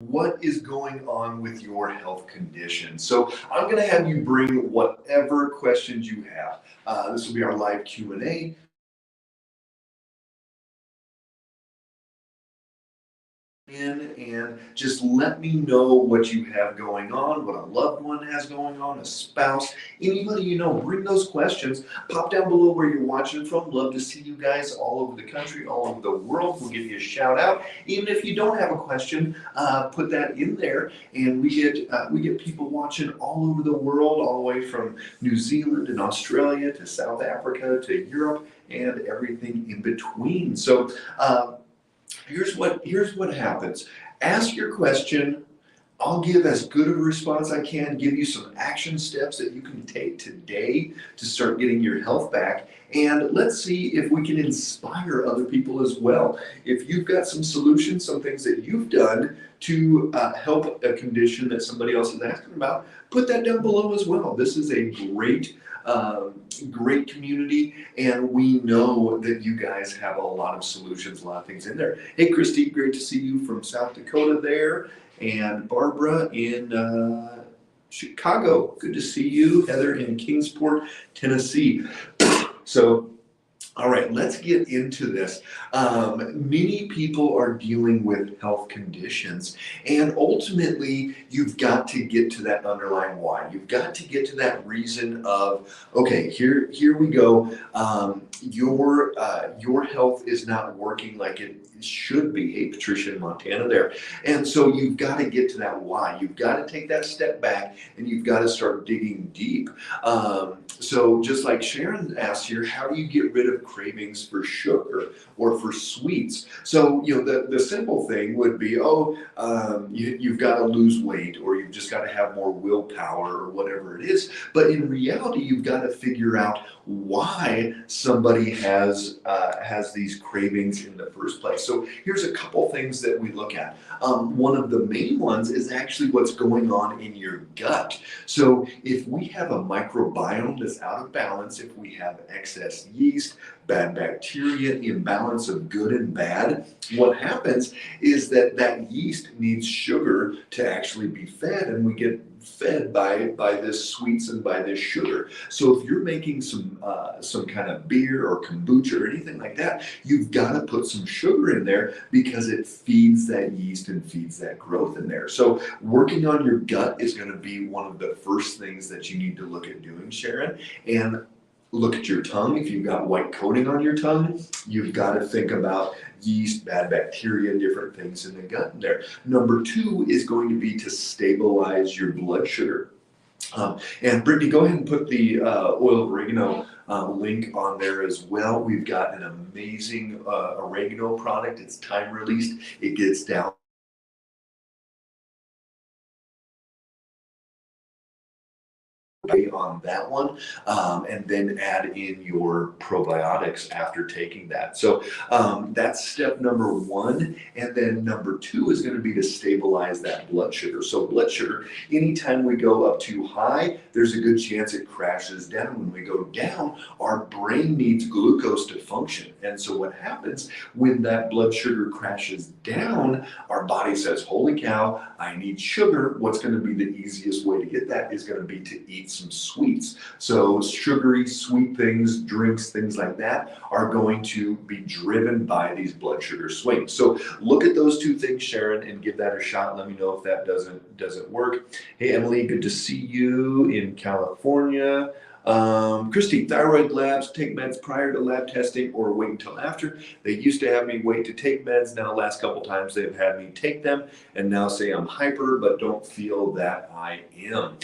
What is going on with your health condition? So I'm going to have you bring whatever questions you have. This will be our live Q&A. And just let me know what you have going on, what a loved one has going on, a spouse, anybody you know. Bring those questions. Pop down below where you're watching from. Love to see you guys all over the country, all over the world. We'll give you a shout out. Even if you don't have a question, put that in there, and we get people watching all over the world, all the way from New Zealand and Australia to South Africa to Europe and everything in between. So. Here's what happens. Ask your question. I'll give as good of a response I can, give you some action steps that you can take today to start getting your health back. And let's see if we can inspire other people as well. If you've got some solutions, some things that you've done to help a condition that somebody else is asking about, put that down below as well. This is a great community, and we know that you guys have a lot of solutions, a lot of things in there. Hey, Christy, great to see you from South Dakota there, and Barbara in Chicago. Good to see you. Heather in Kingsport, Tennessee. So, all right, let's get into this. Many people are dealing with health conditions, and ultimately, you've got to get to that underlying why. You've got to get to that reason of, okay, here we go. Your health is not working like it should be. Hey, Patricia in Montana there. And so you've got to get to that why. You've got to take that step back, and you've got to start digging deep. So just like Sharon asked here, how do you get rid of cravings for sugar or for sweets? So, the simple thing would be, you've got to lose weight, or you've just got to have more willpower, or whatever it is. But in reality, you've got to figure out why somebody has these cravings in the first place. So here's a couple things that we look at. One of the main ones is actually what's going on in your gut. So if we have a microbiome that's out of balance, if we have excess yeast, bad bacteria, imbalance of good and bad, what happens is that yeast needs sugar to actually be fed, and we get fed by this sweets and by this sugar. So if you're making some kind of beer or kombucha or anything like that, you've got to put some sugar in there because it feeds that yeast and feeds that growth in there. So working on your gut is going to be one of the first things that you need to look at doing, Sharon. And look at your tongue. If you've got white coating on your tongue, you've got to think about yeast, bad bacteria, different things in the gut in there. Number 2 is going to be to stabilize your blood sugar. And Brittany, go ahead and put the oil of oregano link on there as well. We've got an amazing oregano product. It's time released. It gets down on that one, and then add in your probiotics after taking that. So that's step number 1. And then number 2 is going to be to stabilize that blood sugar. So blood sugar, anytime we go up too high, there's a good chance it crashes down. When we go down, our brain needs glucose to function. And so what happens when that blood sugar crashes down, our body says, holy cow, I need sugar. What's going to be the easiest way to get that is going to be to eat some sweets. So sugary, sweet things, drinks, things like that are going to be driven by these blood sugar swings. So look at those 2 things, Sharon, and give that a shot. Let me know if that doesn't work. Hey, Emily, good to see you in California. Christy, thyroid labs, take meds prior to lab testing or wait until after. They used to have me wait to take meds. Now, last couple times they've had me take them and now say I'm hyper, but don't feel that I am.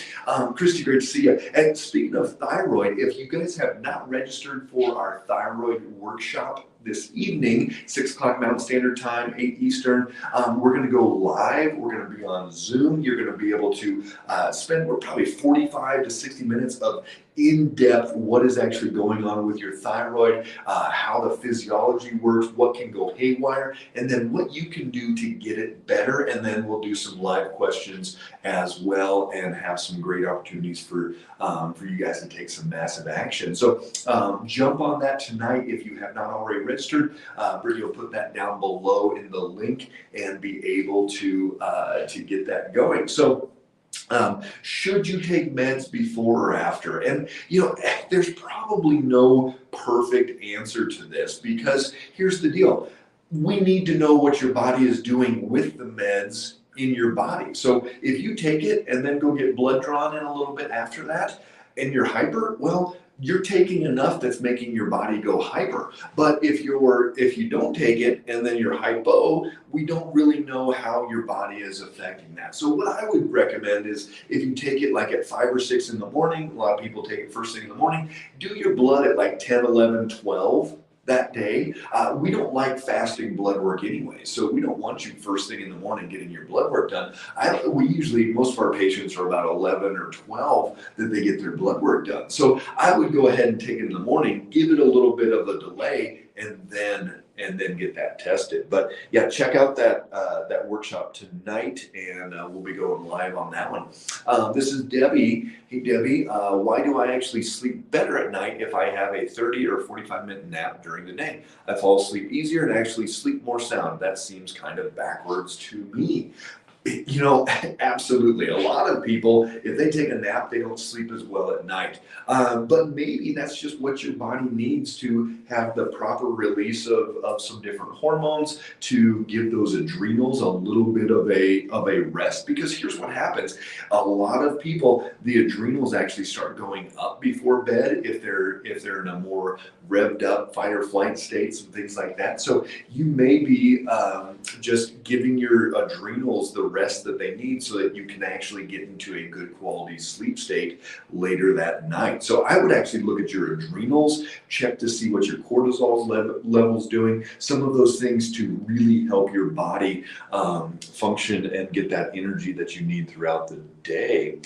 Christy, great to see you. And speaking of thyroid, if you guys have not registered for our thyroid workshop this evening, 6 o'clock Mountain Standard Time, 8 Eastern. We're going to go live. We're going to be on Zoom. You're going to be able to spend probably 45 to 60 minutes of in-depth what is actually going on with your thyroid, how the physiology works, what can go haywire, and then what you can do to get it better. And then we'll do some live questions as well and have some great opportunities for you guys to take some massive action. So jump on that tonight if you have not already registered. registered. Brittany will put that down below in the link and be able to get that going. So should you take meds before or after? And there's probably no perfect answer to this, because here's the deal. We need to know what your body is doing with the meds in your body. So if you take it and then go get blood drawn in a little bit after that and you're hyper, well, you're taking enough that's making your body go hyper. But if you don't take it and then you're hypo, we don't really know how your body is affecting that. So what I would recommend is, if you take it like at 5 or 6 in the morning, a lot of people take it first thing in the morning, do your blood at like 10, 11, 12 that day. We don't like fasting blood work anyway, so we don't want you first thing in the morning getting your blood work done. Most of our patients are about 11 or 12 that they get their blood work done. So I would go ahead and take it in the morning, give it a little bit of a delay, and then get that tested. But yeah, check out that workshop tonight, and we'll be going live on that one. This is Debbie. Hey Debbie, why do I actually sleep better at night if I have a 30 or 45-minute nap during the day? I fall asleep easier and actually sleep more sound. That seems kind of backwards to me. Absolutely. A lot of people, if they take a nap, they don't sleep as well at night. But maybe that's just what your body needs to have the proper release of some different hormones, to give those adrenals a little bit of a rest. Because here's what happens. A lot of people, the adrenals actually start going up before bed if they're in a more revved up fight or flight states and things like that. So you may be just giving your adrenals the rest that they need so that you can actually get into a good quality sleep state later that night. So I would actually look at your adrenals, check to see what your cortisol level's doing, some of those things to really help your body function and get that energy that you need throughout the day.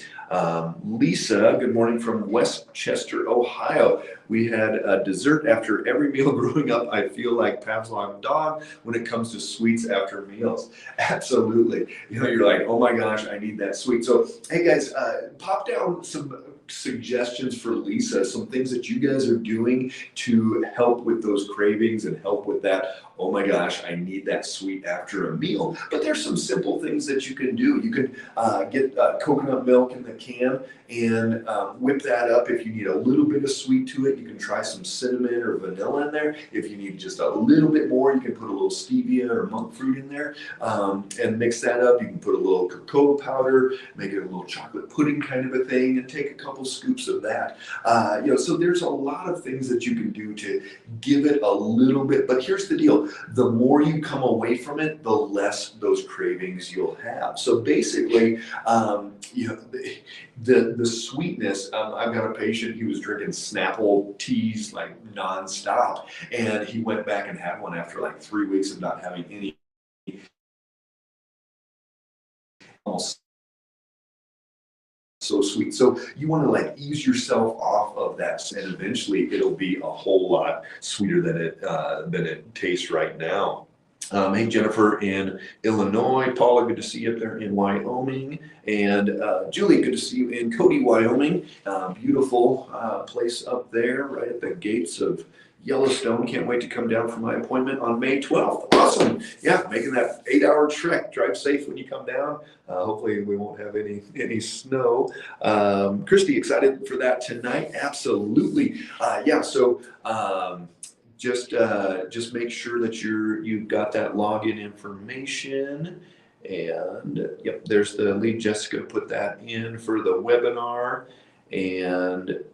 Lisa, good morning from Westchester, Ohio. We had a dessert after every meal growing up. I feel like Pavlov's dog when it comes to sweets after meals. Absolutely. You're like, oh my gosh, I need that sweet. So, hey guys, pop down some suggestions for Lisa, some things that you guys are doing to help with those cravings and help with that, oh my gosh, I need that sweet after a meal. But there's some simple things that you can do. You can get coconut milk in the can and whip that up. If you need a little bit of sweet to it, you can try some cinnamon or vanilla in there. If you need just a little bit more, you can put a little stevia or monk fruit in there and mix that up. You can put a little cocoa powder, make it a little chocolate pudding kind of a thing, and take a couple scoops of that. So there's a lot of things that you can do to give it a little bit. But here's the deal. The more you come away from it, the less those cravings you'll have. So basically, the sweetness, I've got a patient, he was drinking Snapple teas like nonstop, and he went back and had one after like 3 weeks of not having any, almost so sweet. So you want to like ease yourself off of that, and eventually it'll be a whole lot sweeter than it tastes right now. Hey, Jennifer in Illinois. Paula, good to see you up there in Wyoming. And Julie, good to see you in Cody, Wyoming. Beautiful place up there, right at the gates of Yellowstone. Can't wait to come down for my appointment on May 12th. Awesome. Yeah, making that 8-hour trek. Drive safe when you come down. Hopefully we won't have any snow. Christy, excited for that tonight? Absolutely. Just make sure that you've got that login information. And yep, there's the lead. Jessica put that in for the webinar. And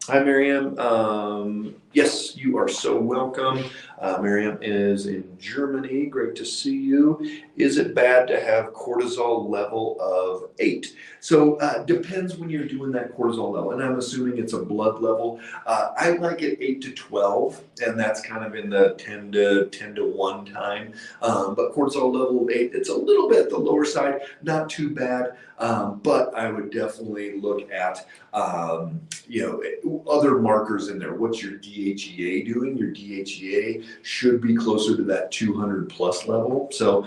hi, Miriam. Yes, you are so welcome. Miriam is in Germany. Great to see you. Is it bad to have cortisol level of 8? So depends when you're doing that cortisol level. And I'm assuming it's a blood level. I like it 8 to 12, and that's kind of in the 10 to 1 time. But cortisol level of 8, it's a little bit the lower side, not too bad. But I would definitely look at other markers in there. What's your DHEA doing? Your DHEA should be closer to that 200 plus level. So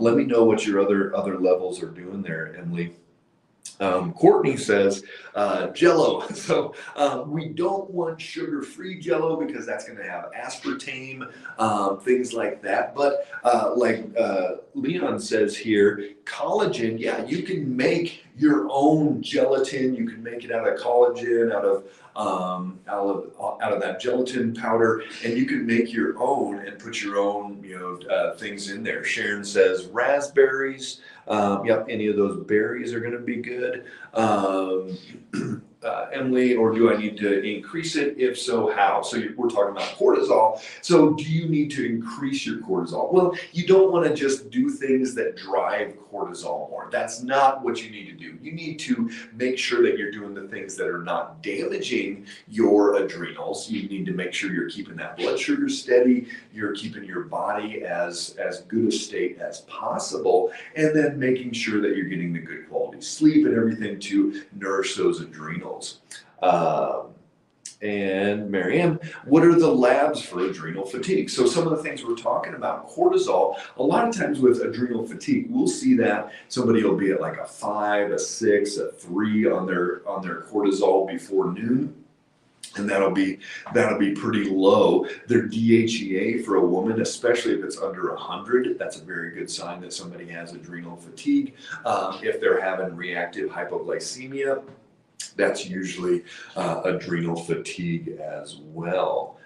let me know what your other levels are doing there, Emily. Courtney says Jello. So we don't want sugar-free Jello because that's going to have aspartame, things like that. But like Leon says here, collagen. Yeah, you can make your own gelatin. You can make it out of collagen, out of that gelatin powder, and you can make your own and put your own things in there. Sharon says raspberries. Yep, any of those berries are going to be good. Emily, or do I need to increase it? If so, how? So we're talking about cortisol. So do you need to increase your cortisol? Well, you don't want to just do things that drive cortisol more. That's not what you need to do. You need to make sure that you're doing the things that are not damaging your adrenals. You need to make sure you're keeping that blood sugar steady. You're keeping your body as good a state as possible, and then making sure that you're getting the good quality sleep and everything to nourish those adrenals. And Marianne, what are the labs for adrenal fatigue? So some of the things we're talking about, cortisol, a lot of times with adrenal fatigue, we'll see that somebody will be at like a 5, a 6, a 3 on their cortisol before noon. And that'll be pretty low. Their DHEA for a woman, especially if it's under 100, that's a very good sign that somebody has adrenal fatigue. If they're having reactive hypoglycemia, that's usually adrenal fatigue as well.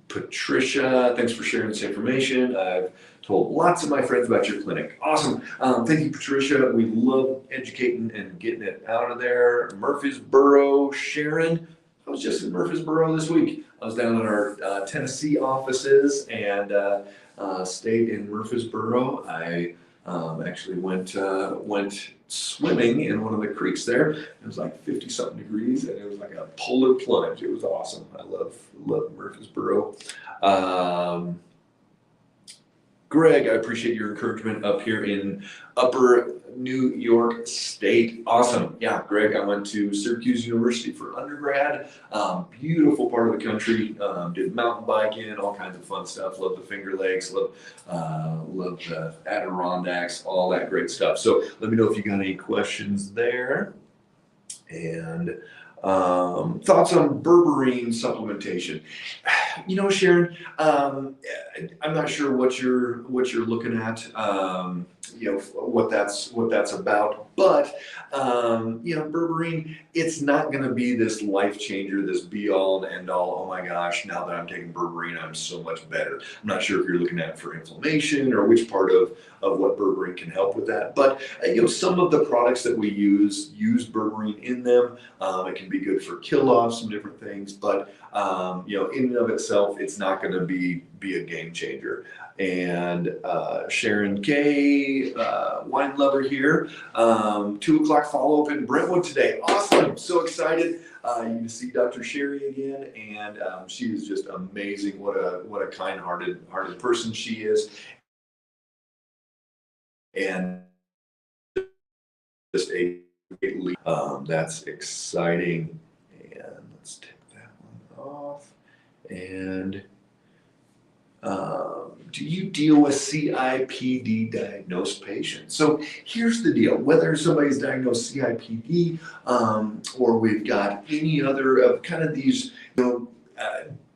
Patricia, thanks for sharing this information. I've told lots of my friends about your clinic. Awesome. Thank you, Patricia. We love educating and getting it out of there. Murfreesboro, Sharon. I was just in Murfreesboro this week. I was down in our Tennessee offices and stayed in Murfreesboro. I actually went swimming in one of the creeks there. It was like 50-something degrees, and it was like a polar plunge. It was awesome. I love Murfreesboro. Greg, I appreciate your encouragement up here in Upper New York State. Awesome. Yeah, Greg, I went to Syracuse University for undergrad. Beautiful part of the country. Did mountain biking, all kinds of fun stuff. Love the Finger Lakes, love the Adirondacks, all that great stuff. So let me know if you got any questions there. And thoughts on berberine supplementation. Sharon, I'm not sure what you're looking at, what that's about, but berberine, it's not going to be this life changer, this be all and end all. Oh my gosh, now that I'm taking berberine, I'm so much better. I'm not sure if you're looking at it for inflammation or which part of what berberine can help with that, but some of the products that we use berberine in them. It can be good for kill off some different things, but in and of itself, it's not going to be a game changer. And Sharon K, wine lover here, 2:00 follow up in Brentwood today. Awesome, so excited. You can see Dr. Sherry again, and she is just amazing. What a kind-hearted person she is, and just a great lead. That's exciting. And let's take that one off. And do you deal with CIPD diagnosed patients? So here's the deal. Whether somebody's diagnosed CIPD or we've got any other of kind of these, I'm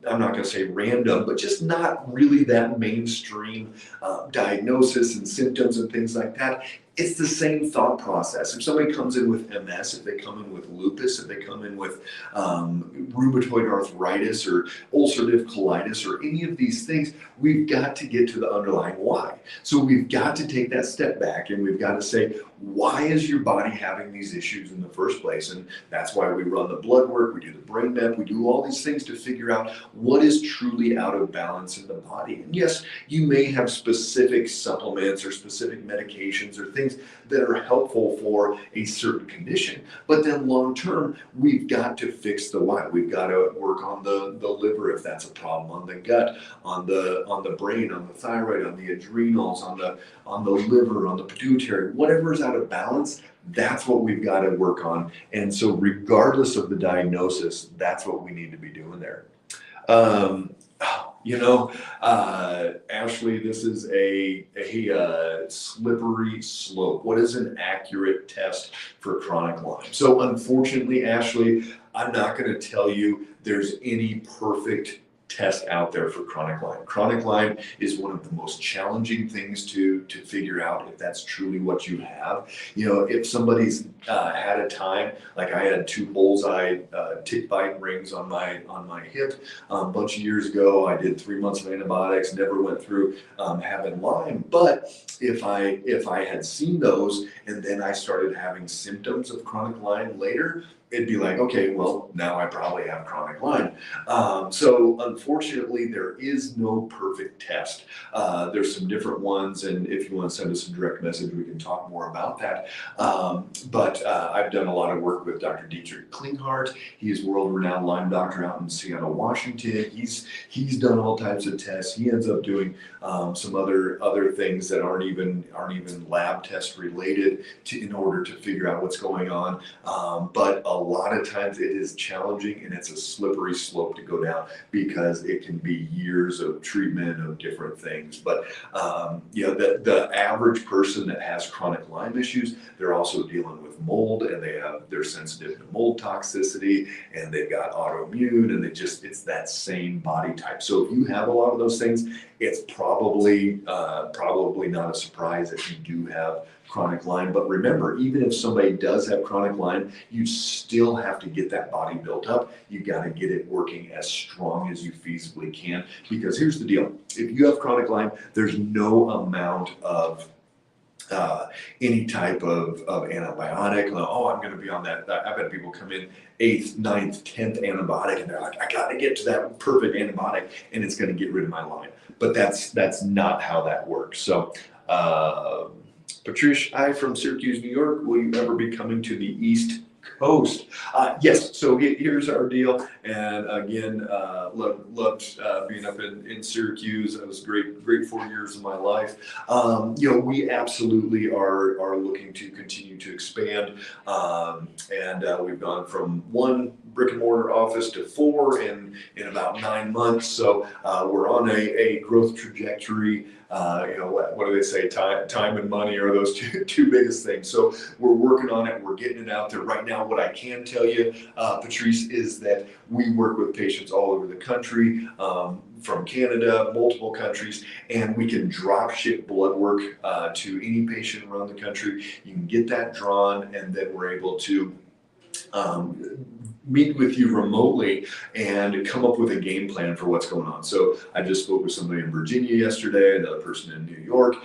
not going to say random, but just not really that mainstream diagnosis and symptoms and things like that. It's the same thought process. If somebody comes in with MS, if they come in with lupus, if they come in with rheumatoid arthritis or ulcerative colitis or any of these things, we've got to get to the underlying why. So we've got to take that step back and we've got to say, why is your body having these issues in the first place? And that's why we run the blood work, we do the brain map, we do all these things to figure out what is truly out of balance in the body. And yes, you may have specific supplements or specific medications or things that are helpful for a certain condition. But then long term, we've got to fix the why. We've got to work on the liver if that's a problem, on the gut, on the brain, on the thyroid, on the adrenals, on the liver, on the pituitary, whatever is out of balance. That's what we've got to work on. And so regardless of the diagnosis, that's what we need to be doing there. You know, Ashley, this is a slippery slope. What is an accurate test for chronic Lyme? So unfortunately, Ashley, I'm not going to tell you there's any perfect test out there for chronic Lyme. Chronic Lyme is one of the most challenging things to figure out if that's truly what you have. You know, if somebody's had a time, like I had 2 bullseye tick bite rings on my hip a bunch of years ago. I did 3 months of antibiotics, never went through having Lyme. But if I had seen those and then I started having symptoms of chronic Lyme later, it'd be like, okay, well, now I probably have chronic Lyme. So unfortunately, there is no perfect test. There's some different ones, and if you want to send us a direct message, we can talk more about that. But I've done a lot of work with Dr. Dietrich Klinghardt. He is world-renowned Lyme doctor out in Seattle, Washington. He's done all types of tests. He ends up doing some other things that aren't even lab test related in order to figure out what's going on. But a lot of times it is challenging and it's a slippery slope to go down because it can be years of treatment of different things. But you know, the average person that has chronic Lyme issues, they're also dealing with mold, and they're sensitive to mold toxicity, and they've got autoimmune, and it's that same body type. So if you have a lot of those things, it's probably not a surprise if you do have chronic Lyme. But remember, even if somebody does have chronic Lyme, you still have to get that body built up. You got to get it working as strong as you feasibly can. Because here's the deal: if you have chronic Lyme, there's no amount of any type of antibiotic. Oh, I'm going to be on that. I've had people come in 8th, 9th, 10th antibiotic, and they're like, I got to get to that perfect antibiotic, and it's going to get rid of my Lyme. But that's not how that works. So, Patricia, I from Syracuse, New York. Will you ever be coming to the East Coast? Yes. So here's our deal. And again, loved being up in Syracuse. It was great 4 years of my life. You know, we absolutely are looking to continue to expand. And we've gone from 1 brick and mortar office to 4 in about 9 months. So we're on a growth trajectory. You know, what do they say? Time and money are those two biggest things. So we're working on it. We're getting it out there right now. What I can tell you, Patrice, is that we work with patients all over the country, from Canada, multiple countries, and we can drop ship blood work to any patient around the country. You can get that drawn, and then we're able to meet with you remotely and come up with a game plan for what's going on. So I just spoke with somebody in Virginia yesterday, another person in New York.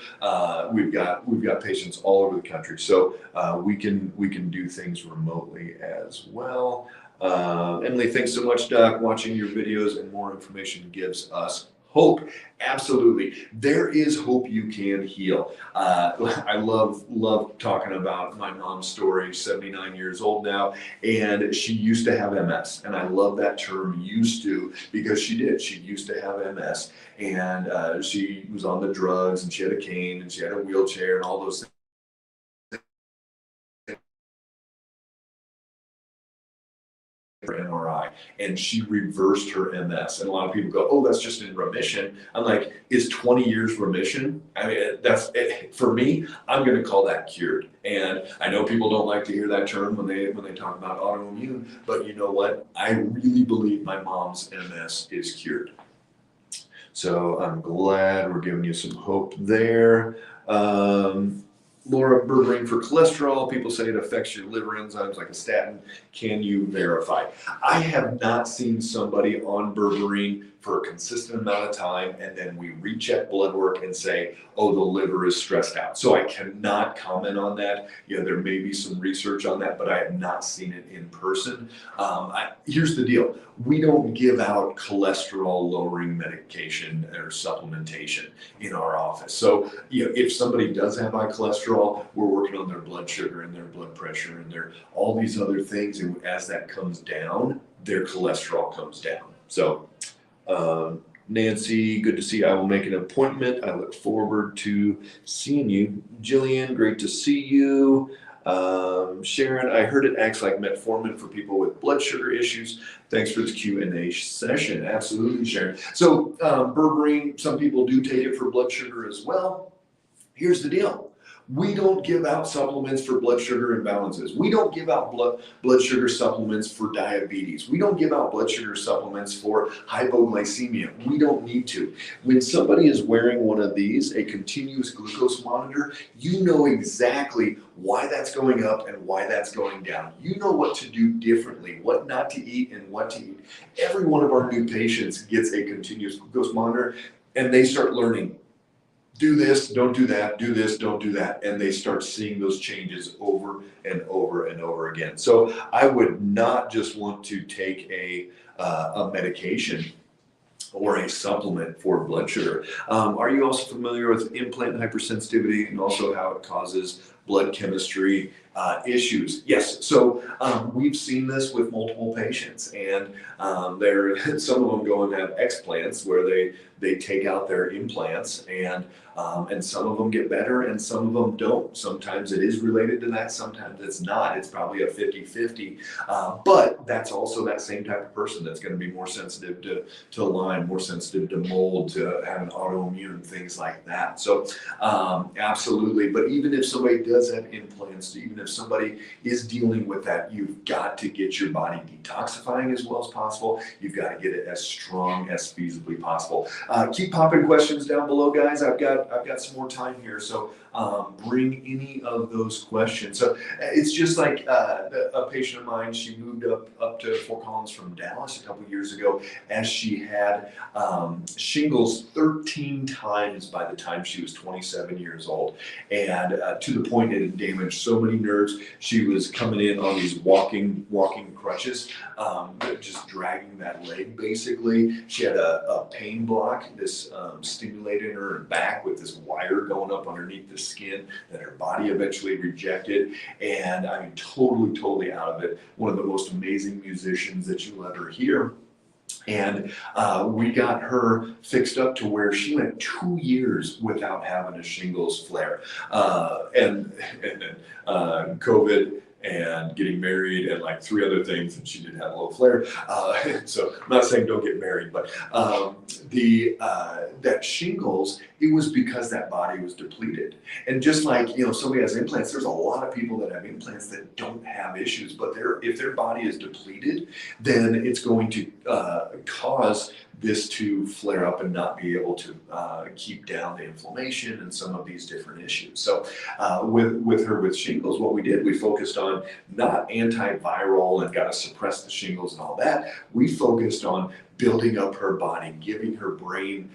We've got patients all over the country, so we can do things remotely as well. Emily, thanks so much, Doc. Watching your videos and more information gives us hope. Absolutely. There is hope. You can heal. I love talking about my mom's story. 79 years old now, and she used to have MS. And I love that term, used to, because she did. She used to have MS, and she was on the drugs, and she had a cane, and she had a wheelchair, and all those things. MRI, and she reversed her MS. And a lot of people go, "Oh, that's just in remission." I'm like, "Is 20 years remission?" I mean, that's it. For me, I'm going to call that cured. And I know people don't like to hear that term when they talk about autoimmune, but you know what? I really believe my mom's MS is cured. So I'm glad we're giving you some hope there. Laura, berberine for cholesterol. People say it affects your liver enzymes like a statin. Can you verify? I have not seen somebody on berberine for a consistent amount of time, and then we recheck blood work and say, oh, the liver is stressed out. So I cannot comment on that. You know, there may be some research on that, but I have not seen it in person. Here's the deal. We don't give out cholesterol lowering medication or supplementation in our office. So, you know, if somebody does have high cholesterol, we're working on their blood sugar and their blood pressure and all these other things. And as that comes down, their cholesterol comes down. So, Nancy, good to see you. I will make an appointment. I look forward to seeing you. Jillian, great to see you. Sharon, I heard it acts like metformin for people with blood sugar issues. Thanks for this Q&A session. Absolutely, Sharon. So berberine, some people do take it for blood sugar as well. Here's the deal. We don't give out supplements for blood sugar imbalances. We don't give out blood sugar supplements for diabetes. We don't give out blood sugar supplements for hypoglycemia. We don't need to. When somebody is wearing one of these, a continuous glucose monitor, you know exactly why that's going up and why that's going down. You know what to do differently, what not to eat and what to eat. Every one of our new patients gets a continuous glucose monitor and they start learning. Do this, don't do that, do this, don't do that. And they start seeing those changes over and over and over again. So I would not just want to take a medication or a supplement for blood sugar. Are you also familiar with implant hypersensitivity and also how it causes blood chemistry issues? Yes, so we've seen this with multiple patients, and some of them go and have explants where they take out their implants, and some of them get better and some of them don't. Sometimes it is related to that, sometimes it's not. It's probably a 50-50, but that's also that same type of person that's going to be more sensitive to Lyme, more sensitive to mold, to having autoimmune, things like that. So absolutely, but even if somebody does have implants, even if somebody is dealing with that, you've got to get your body detoxifying as well as possible. You've got to get it as strong as feasibly possible. Keep popping questions down below, guys. I've got some more time here, so bring any of those questions. So it's just like a patient of mine. She moved up to Fort Collins from Dallas a couple years ago, as she had shingles 13 times by the time she was 27 years old, and to the point it had damaged so many nerves. She was coming in on these walking crutches, just dragging that leg basically. She had a pain block, this stimulated her back with this wire going up underneath the skin that her body eventually rejected. And I mean, totally out of it. One of the most amazing musicians that you'll ever hear. And we got her fixed up to where she went 2 years without having a shingles flare. And then COVID and getting married and like 3 other things, and she did have a little flare. So I'm not saying don't get married, but that shingles, it was because that body was depleted. And just like, somebody has implants, there's a lot of people that have implants that don't have issues, but if their body is depleted, then it's going to cause this to flare up and not be able to keep down the inflammation and some of these different issues. So with her with shingles, what we did, we focused on not antiviral and got to suppress the shingles and all that. We focused on building up her body, giving her brain,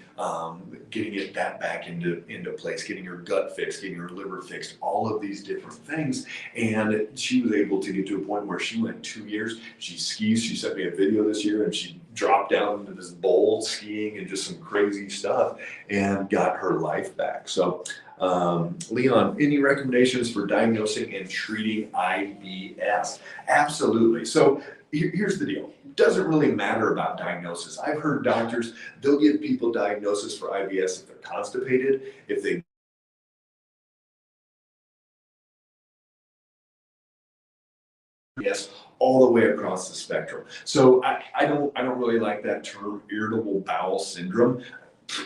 getting that back into place, getting her gut fixed, getting her liver fixed, all of these different things. And she was able to get to a point where she went 2 years. She skis. She sent me a video this year, and she dropped down into this bowl skiing and just some crazy stuff and got her life back. So Leon, any recommendations for diagnosing and treating IBS? Absolutely. So here's the deal. It doesn't really matter about diagnosis. I've heard doctors, they'll give people diagnosis for IBS if they're constipated, if they all the way across the spectrum. So I don't really like that term, irritable bowel syndrome.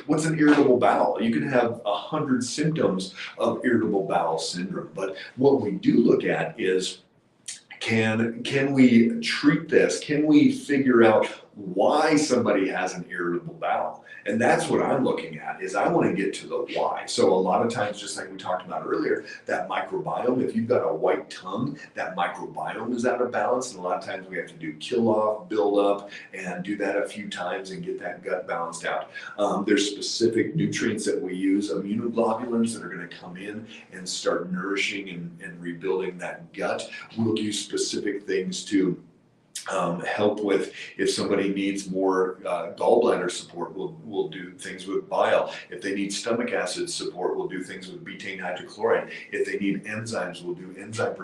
What's an irritable bowel? You can have 100 symptoms of irritable bowel syndrome, but what we do look at is, can we treat this? Can we figure out why somebody has an irritable bowel? And that's what I'm looking at, is I want to get to the why. So a lot of times, just like we talked about earlier, that microbiome, if you've got a white tongue, that microbiome is out of balance. And a lot of times we have to do kill off, build up, and do that a few times and get that gut balanced out. There's specific nutrients that we use, immunoglobulins, that are going to come in and start nourishing and rebuilding that gut. We'll do specific things to help with if somebody needs more gallbladder support, we'll do things with bile. If they need stomach acid support, we'll do things with betaine hydrochloride. If they need enzymes, we'll do enzyme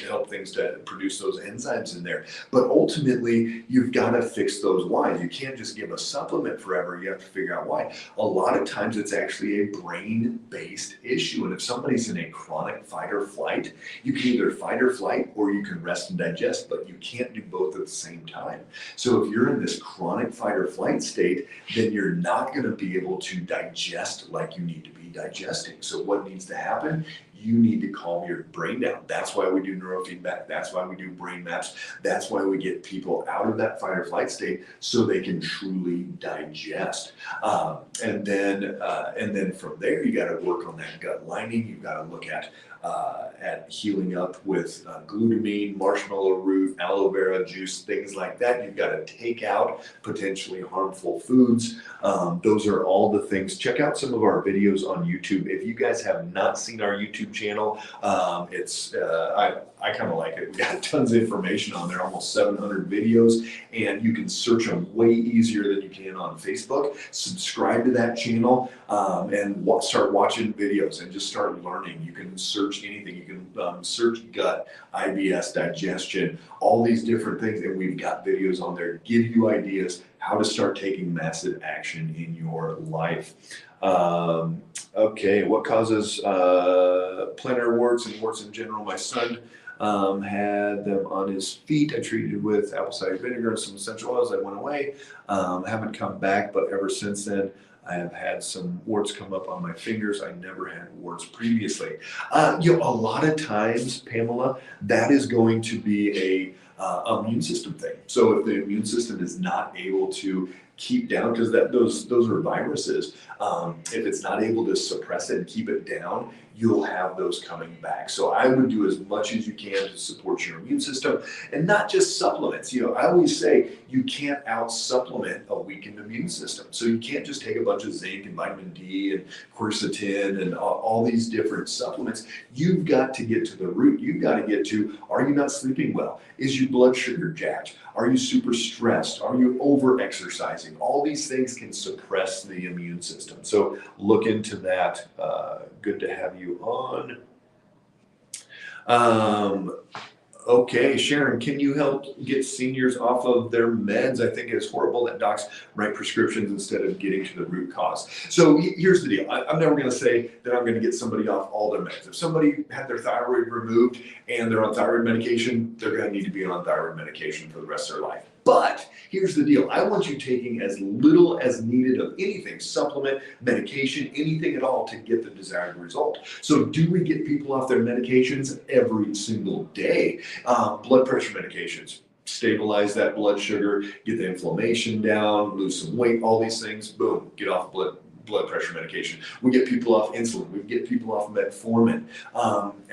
help things to produce those enzymes in there. But ultimately, you've got to fix those whys. You can't just give a supplement forever. You have to figure out why. A lot of times it's actually a brain-based issue. And if somebody's in a chronic fight or flight, you can either fight or flight or you can rest and digest, but you can't do both at the same time. So if you're in this chronic fight or flight state, then you're not going to be able to digest like you need to be digesting. So what needs to happen? You need to calm your brain down. That's why we do neurofeedback. That's why we do brain maps. That's why we get people out of that fight or flight state so they can truly digest. And then from there, you got to work on that gut lining. You've got to look at healing up with glutamine, marshmallow root, aloe vera juice, things like that. You've got to take out potentially harmful foods. Those are all the things. Check out some of our videos on YouTube. If you guys have not seen our YouTube channel, I kind of like it. We got tons of information on there, almost 700 videos, and you can search them way easier than you can on Facebook. Subscribe to that channel and start watching videos and just start learning. You can search anything. You can search gut, IBS, digestion, all these different things, and we've got videos on there to give you ideas how to start taking massive action in your life. Okay, what causes plantar warts and warts in general? My son had them on his feet. I treated with apple cider vinegar and some essential oils. They went away. Haven't come back, but ever since then, I have had some warts come up on my fingers. I never had warts previously. A lot of times, Pamela, that is going to be a immune system thing. So if the immune system is not able to keep down, because those are viruses, if it's not able to suppress it and keep it down, you'll have those coming back. So I would do as much as you can to support your immune system, and not just supplements. I always say you can't out-supplement a weakened immune system. So you can't just take a bunch of zinc and vitamin D and quercetin and all these different supplements. You've got to get to the root. You've got to get to, are you not sleeping well? Is your blood sugar jacked? Are you super stressed? Are you over-exercising? All these things can suppress the immune system. So look into that. Good to have you on. Okay, Sharon, can you help get seniors off of their meds? I think it's horrible that docs write prescriptions instead of getting to the root cause. So here's the deal. I'm never going to say that I'm going to get somebody off all their meds. If somebody had their thyroid removed and they're on thyroid medication, they're going to need to be on thyroid medication for the rest of their life. But here's the deal. I want you taking as little as needed of anything, supplement, medication, anything at all to get the desired result. So do we get people off their medications every single day? Blood pressure medications, stabilize that blood sugar, get the inflammation down, lose some weight, all these things, boom, get off blood pressure medication. We get people off insulin. We get people off metformin.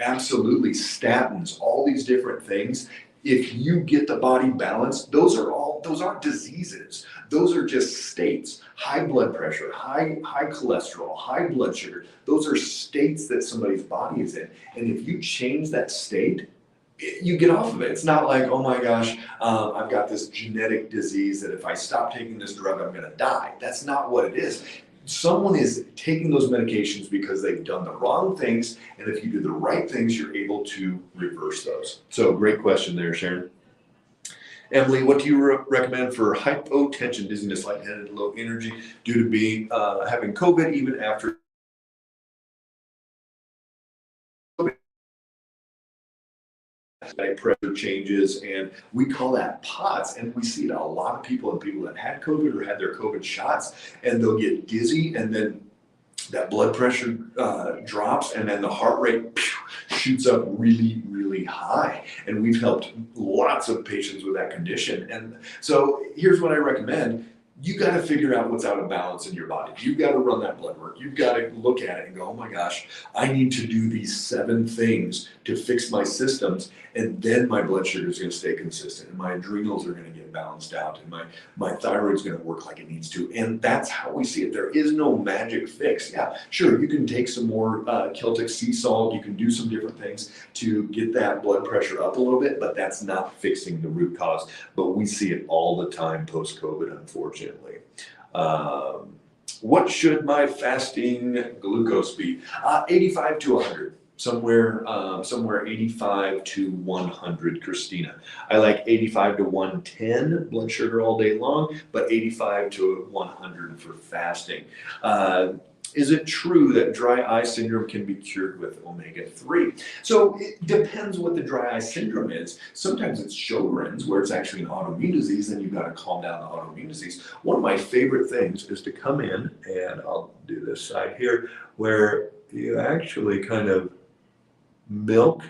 Absolutely, statins, all these different things. If you get the body balanced, those aren't diseases. Those are just states. High blood pressure, high cholesterol, high blood sugar. Those are states that somebody's body is in. And if you change that state, you get off of it. It's not like, oh my gosh, I've got this genetic disease that if I stop taking this drug, I'm going to die. That's not what it is. Someone is taking those medications because they've done the wrong things, and if you do the right things, you're able to reverse those. So great question there, Sharon. Emily, what do you recommend for hypotension, dizziness, lightheaded, low energy due to being having COVID even after pressure changes, and we call that POTS, and we see it a lot of people and people that had COVID or had their COVID shots, and they'll get dizzy, and then that blood pressure drops, and then the heart rate shoots up really, really high. And we've helped lots of patients with that condition. And so here's what I recommend. you got to figure out what's out of balance in your body. You've got to run that blood work. You've got to look at it and go, oh my gosh, I need to do these 7 things to fix my systems, and then my blood sugar is going to stay consistent, and my adrenals are going to get balanced out, and my thyroid's going to work like it needs to. And that's how we see it. There is no magic fix. Yeah, sure, you can take some more Celtic sea salt. You can do some different things to get that blood pressure up a little bit, but that's not fixing the root cause. But we see it all the time post-COVID, unfortunately. What should my fasting glucose be? 85 to 100. Somewhere 85 to 100, Christina. I like 85 to 110 blood sugar all day long, but 85 to 100 for fasting. Is it true that dry eye syndrome can be cured with omega-3? So it depends what the dry eye syndrome is. Sometimes it's Sjogren's, where it's actually an autoimmune disease, and you've got to calm down the autoimmune disease. One of my favorite things is to come in, and I'll do this side here, where you actually kind of milk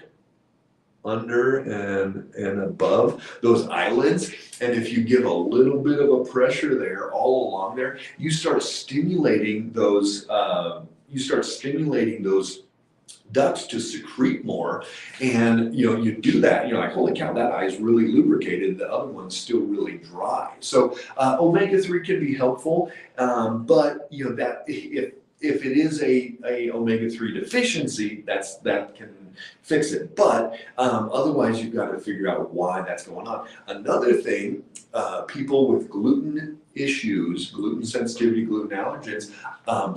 under and above those eyelids, and if you give a little bit of a pressure there all along there, you start stimulating those ducts to secrete more. And you do that, you're like, holy cow, that eye is really lubricated, the other one's still really dry. So omega-3 can be helpful, but that if it is a omega-3 deficiency, that can fix it. But otherwise, you've got to figure out why that's going on. Another thing, people with gluten issues, gluten sensitivity, gluten allergens,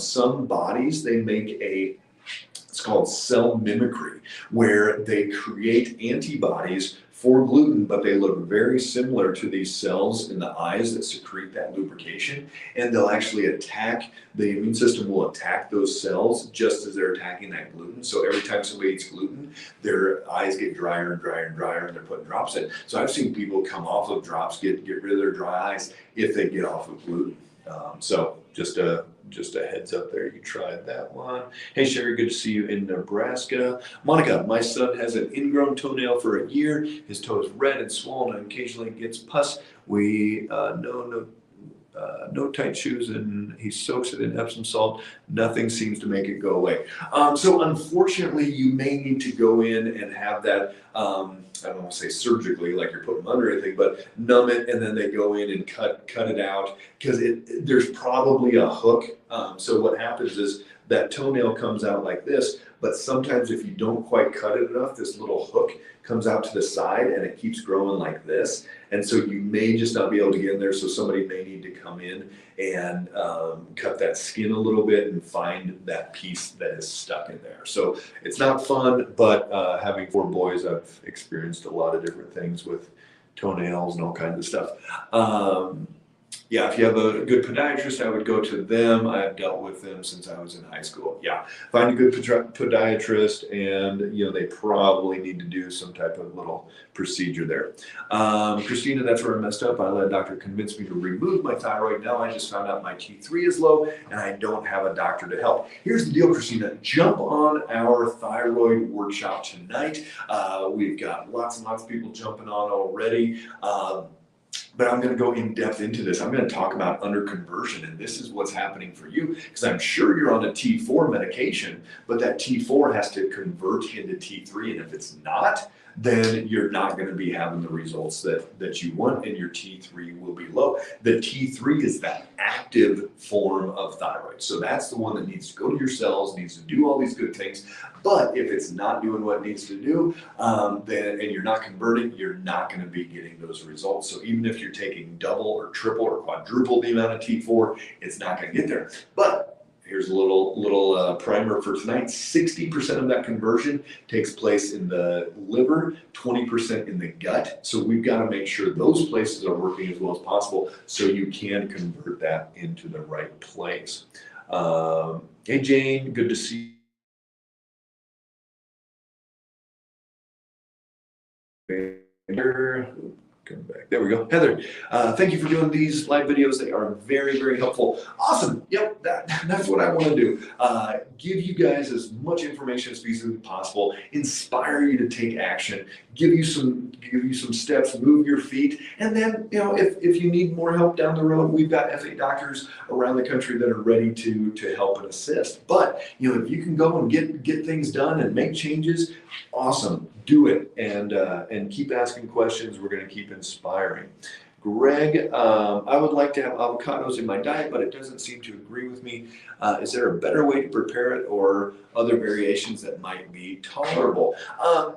some bodies, they make it's called cell mimicry, where they create antibodies for gluten, but they look very similar to these cells in the eyes that secrete that lubrication, and they'll actually attack, the immune system will attack those cells just as they're attacking that gluten. So every time somebody eats gluten, their eyes get drier and drier and drier, and they're putting drops in. So I've seen people come off of drops, get rid of their dry eyes if they get off of gluten. So just a heads up there, you tried that one. Hey Sherry, good to see you in Nebraska. Monica, my son has an ingrown toenail for a year. His toe is red and swollen and occasionally gets pus. We no tight shoes, and he soaks it in Epsom salt. Nothing seems to make it go away. So unfortunately, you may need to go in and have that, I don't want to say surgically, like you're putting them under anything, but numb it, and then they go in and cut it out, because there's probably a hook. So what happens is that toenail comes out like this, but sometimes if you don't quite cut it enough, this little hook comes out to the side and it keeps growing like this. And so you may just not be able to get in there. So somebody may need to come in and cut that skin a little bit and find that piece that is stuck in there. So it's not fun, but having 4 boys, I've experienced a lot of different things with toenails and all kinds of stuff. Yeah, if you have a good podiatrist, I would go to them. I've dealt with them since I was in high school. Yeah, find a good podiatrist, and they probably need to do some type of little procedure there. Christina, that's where I messed up. I let a doctor convince me to remove my thyroid. Now I just found out my T3 is low, and I don't have a doctor to help. Here's the deal, Christina. Jump on our thyroid workshop tonight. We've got lots and lots of people jumping on already. But I'm going to go in depth into this. I'm going to talk about underconversion, and this is what's happening for you, because I'm sure you're on a T4 medication, but that T4 has to convert into T3, and if it's not, then you're not going to be having the results that you want, and your T3 will be low. The T3 is that active form of thyroid. So that's the one that needs to go to your cells, needs to do all these good things. But if it's not doing what it needs to do, and you're not converting, you're not going to be getting those results. So even if you're taking double or triple or quadruple the amount of T4, it's not going to get there. But here's a little primer for tonight. 60% of that conversion takes place in the liver, 20% in the gut. So we've got to make sure those places are working as well as possible so you can convert that into the right place. Hey Jane, good to see you. Come back. There we go. Heather, thank you for doing these live videos. They are very, very helpful. Awesome. Yep, that's what I want to do. Give you guys as much information as feasibly possible, inspire you to take action, give you some steps, move your feet, and then, you know, if you need more help down the road, we've got FA doctors around the country that are ready to help and assist. But, you know, if you can go and get things done and make changes, awesome. Do it and keep asking questions. We're going to keep inspiring. Greg, I would like to have avocados in my diet, but it doesn't seem to agree with me. Is there a better way to prepare it or other variations that might be tolerable?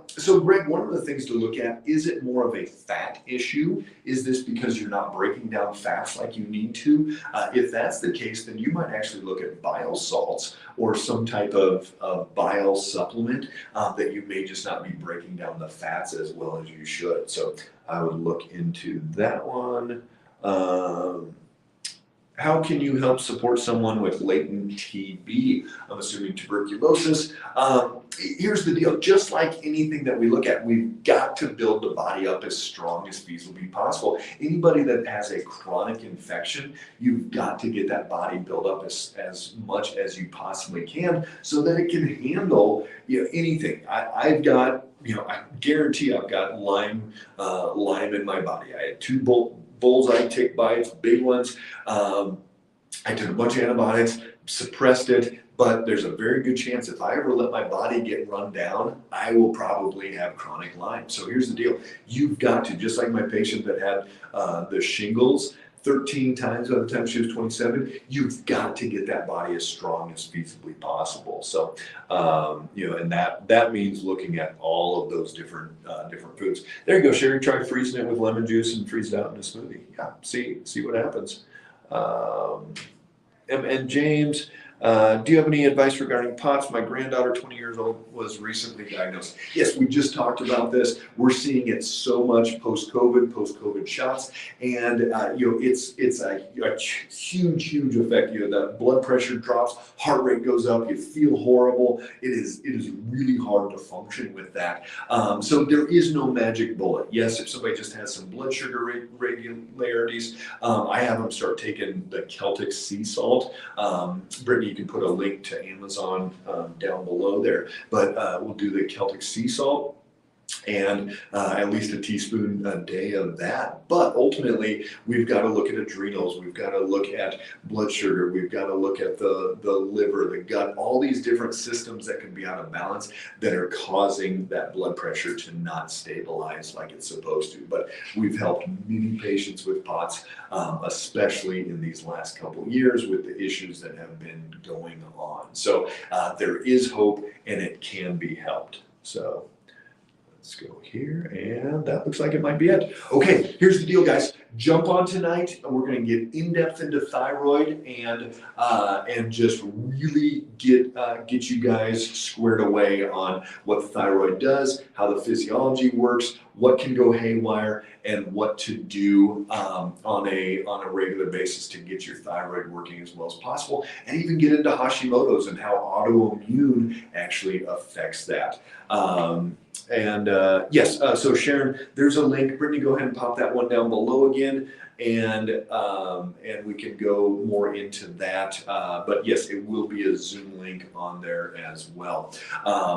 So Greg, one of the things to look at, is it more of a fat issue? Is this because you're not breaking down fats like you need to? If that's the case, then you might actually look at bile salts or some type of bile supplement that you may just not be breaking down the fats as well as you should. So I would look into that one. How can you help support someone with latent TB? I'm assuming tuberculosis. Here's the deal. Just like anything that we look at, we've got to build the body up as strong as feasibly possible. Anybody that has a chronic infection, you've got to get that body built up as much as you possibly can so that it can handle, you know, anything. I've got, you know, I guarantee I've got Lyme in my body. I had 2 bullseye tick bites, big ones. I took a bunch of antibiotics, suppressed it, but there's a very good chance if I ever let my body get run down, I will probably have chronic Lyme. So here's the deal. You've got to, just like my patient that had the shingles 13 times by the time she was 27, you've got to get that body as strong as feasibly possible. So, you know, and that means looking at all of those different foods. There you go, Sherry. Try freezing it with lemon juice and freeze it out in a smoothie. Yeah, see what happens. And James, do you have any advice regarding POTS? My granddaughter, 20 years old, was recently diagnosed. Yes, we just talked about this. We're seeing it so much post-COVID shots, and you know, it's a huge effect. You know, the blood pressure drops, heart rate goes up, you feel horrible. It is really hard to function with that. So there is no magic bullet. Yes, if somebody just has some blood sugar irregularities, I have them start taking the Celtic sea salt. Brittany, you can put a link to Amazon down below there, but we'll do the Celtic sea salt and at least a teaspoon a day of that. But ultimately, we've got to look at adrenals, we've got to look at blood sugar, we've got to look at the liver, the gut, all these different systems that can be out of balance that are causing that blood pressure to not stabilize like it's supposed to. But we've helped many patients with POTS, especially in these last couple years with the issues that have been going on. So there is hope and it can be helped. So let's go here, and that looks like it might be it. Okay, here's the deal, guys. Jump on tonight. We're going to get in depth into thyroid and just really get you guys squared away on what the thyroid does, how the physiology works, what can go haywire, and what to do on a regular basis to get your thyroid working as well as possible, and even get into Hashimoto's and how autoimmune actually affects that. Yes, so Sharon, there's a link. Brittany, go ahead and pop that one down below again, and we can go more into that. But yes, it will be a Zoom link on there as well.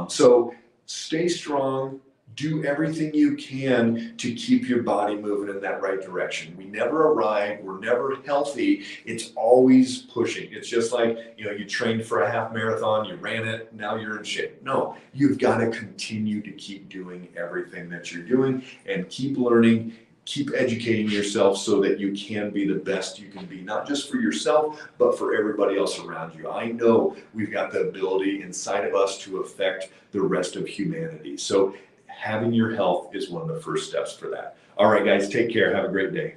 So stay strong. Do everything you can to keep your body moving in that right direction. We never arrive. We're never healthy. It's always pushing. It's just like, you know, you trained for a half marathon, you ran it, now you're in shape. No, you've got to continue to keep doing everything that you're doing and keep learning, keep educating yourself so that you can be the best you can be, not just for yourself, but for everybody else around you. I know we've got the ability inside of us to affect the rest of humanity. So having your health is one of the first steps for that. All right, guys, take care. Have a great day.